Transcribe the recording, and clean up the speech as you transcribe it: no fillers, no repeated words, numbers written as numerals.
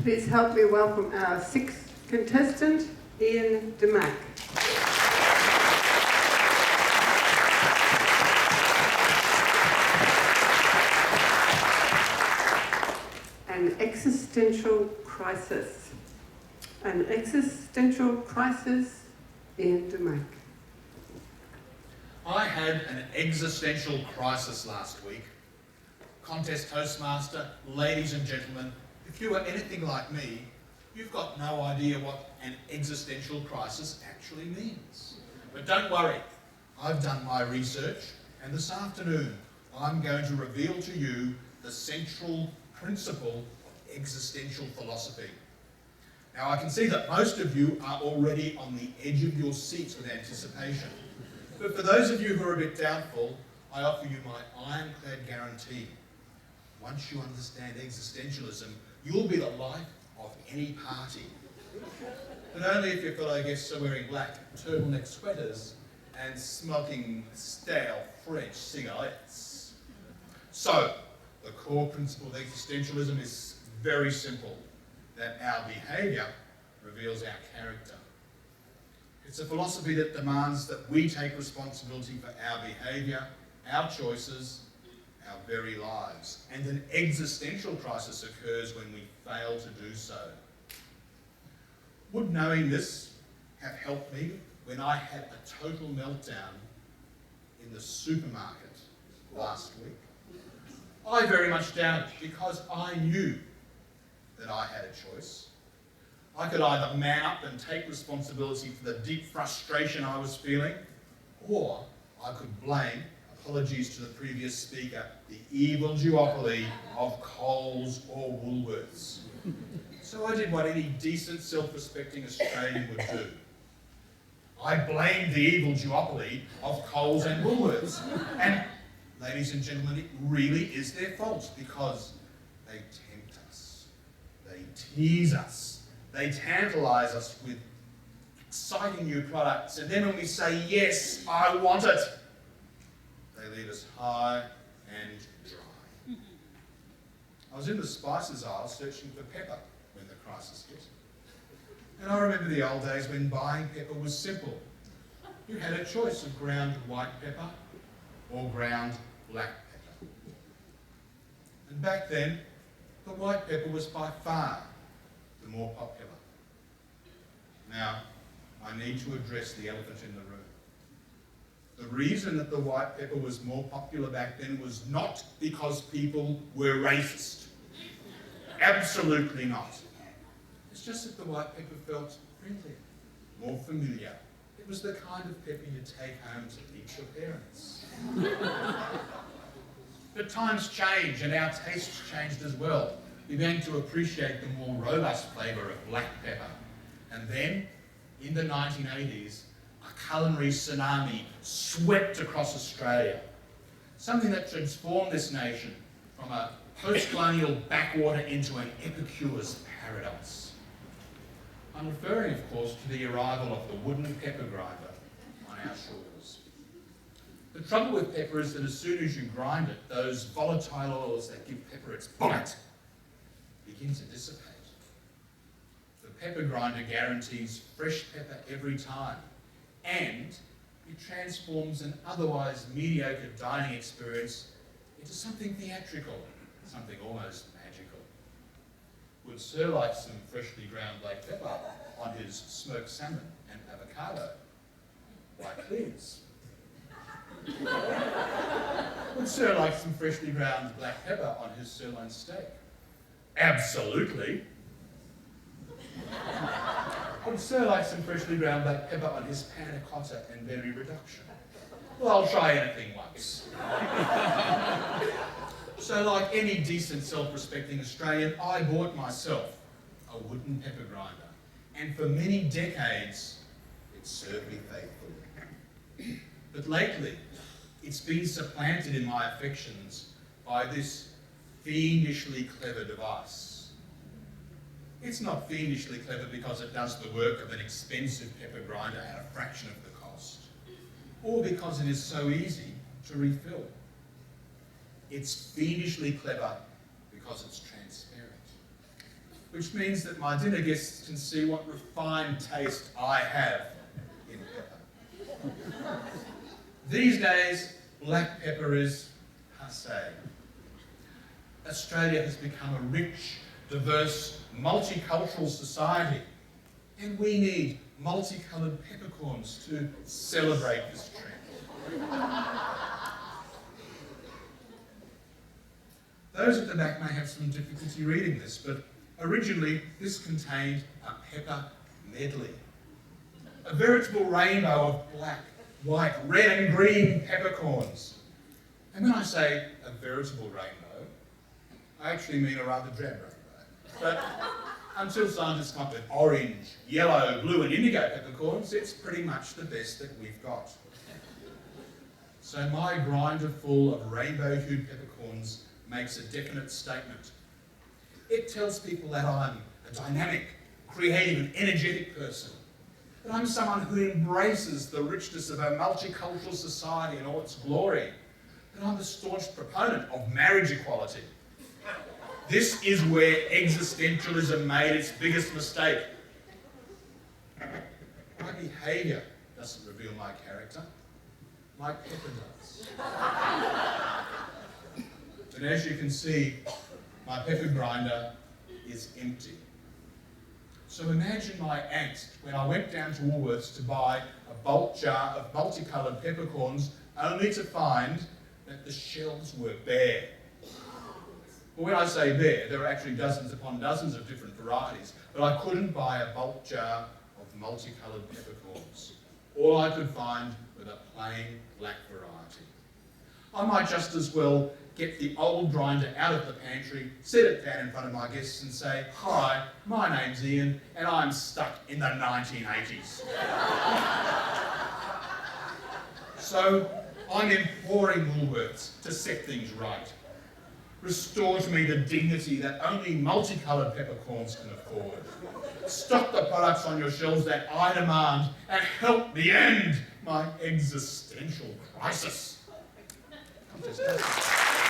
please help me welcome our sixth contestant, Demack. An existential crisis. An existential crisis, Demack. I had an existential crisis last week. Contest Toastmaster, ladies and gentlemen, if you are anything like me, you've got no idea what an existential crisis actually means. But don't worry, I've done my research, and this afternoon I'm going to reveal to you the central principle of existential philosophy. Now I can see that most of you are already on the edge of your seats with anticipation. But for those of you who are a bit doubtful, I offer you my ironclad guarantee. Once you understand existentialism, you'll be the life of any party. But only if your fellow guests are wearing black turtleneck sweaters and smoking stale French cigarettes. So, the core principle of existentialism is very simple, that our behaviour reveals our character. It's a philosophy that demands that we take responsibility for our behaviour, our choices, our very lives. And an existential crisis occurs when we fail to do so. Would knowing this have helped me when I had a total meltdown in the supermarket last week? I very much doubt it, because I knew that I had a choice. I could either man up and take responsibility for the deep frustration I was feeling, or I could blame, apologies to the previous speaker, the evil duopoly of Coles or Woolworths. So I did what any decent, self-respecting Australian would do. I blamed the evil duopoly of Coles and Woolworths. And, ladies and gentlemen, it really is their fault, because they tempt us, they tease us, they tantalise us with exciting new products, and then when we say, yes, I want it, they leave us high and dry. I was in the spices aisle searching for pepper when the crisis hit. And I remember the old days when buying pepper was simple. You had a choice of ground white pepper or ground black pepper. And back then, the white pepper was by far the more popular. Now, I need to address the elephant in the room. The reason that the white pepper was more popular back then was not because people were racist. Absolutely not. It's just that the white pepper felt friendlier, more familiar. It was the kind of pepper you take home to teach your parents. But times change, and our tastes changed as well. We began to appreciate the more robust flavour of black pepper. And then, in the 1980s, a culinary tsunami swept across Australia. Something that transformed this nation from a post-colonial backwater into an epicure's paradise. I'm referring, of course, to the arrival of the wooden pepper grinder on our shores. The trouble with pepper is that as soon as you grind it, those volatile oils that give pepper its bite begin to dissipate. The pepper grinder guarantees fresh pepper every time, and it transforms an otherwise mediocre dining experience into something theatrical, something almost magical. Would Sir like some freshly ground black pepper on his smoked salmon and avocado? Why, please. Would Sir like some freshly ground black pepper on his sirloin steak? Absolutely. Would Sir like some freshly ground black pepper on his panna cotta and berry reduction? Well, I'll try anything once. So, like any decent, self-respecting Australian, I bought myself a wooden pepper grinder. And for many decades, it served me faithfully. But lately, it's been supplanted in my affections by this fiendishly clever device. It's not fiendishly clever because it does the work of an expensive pepper grinder at a fraction of the cost, or because it is so easy to refill. It's fiendishly clever because it's transparent. which means that my dinner guests can see what refined taste I have in pepper. These days, black pepper is passé. Australia has become a rich, diverse, multicultural society, and we need multicoloured peppercorns to celebrate this trend. Those at the back may have some difficulty reading this, but originally this contained a pepper medley. A veritable rainbow of black, white, red and green peppercorns. And when I say a veritable rainbow, I actually mean a rather drab rainbow. But until scientists come up with orange, yellow, blue and indigo peppercorns, it's pretty much the best that we've got. So my grinder full of rainbow-hued peppercorns makes a definite statement. It tells people that I'm a dynamic, creative and energetic person. That I'm someone who embraces the richness of a multicultural society in all its glory. That I'm a staunch proponent of marriage equality. This is where existentialism made its biggest mistake. My behaviour doesn't reveal my character. My pepper does. And as you can see, my pepper grinder is empty. So imagine my angst when I went down to Woolworths to buy a bulk jar of multicoloured peppercorns, only to find that the shelves were bare. Well, when I say bare, there are actually dozens upon dozens of different varieties, but I couldn't buy a bulk jar of multicoloured peppercorns. All I could find were the plain black variety. I might just as well get the old grinder out of the pantry, set it down in front of my guests and say, "Hi, my name's Ian, and I'm stuck in the 1980s. So I'm imploring Woolworths to set things right. Restore to me the dignity that only multicoloured peppercorns can afford. Stock the products on your shelves that I demand and help me end my existential crisis." Contest.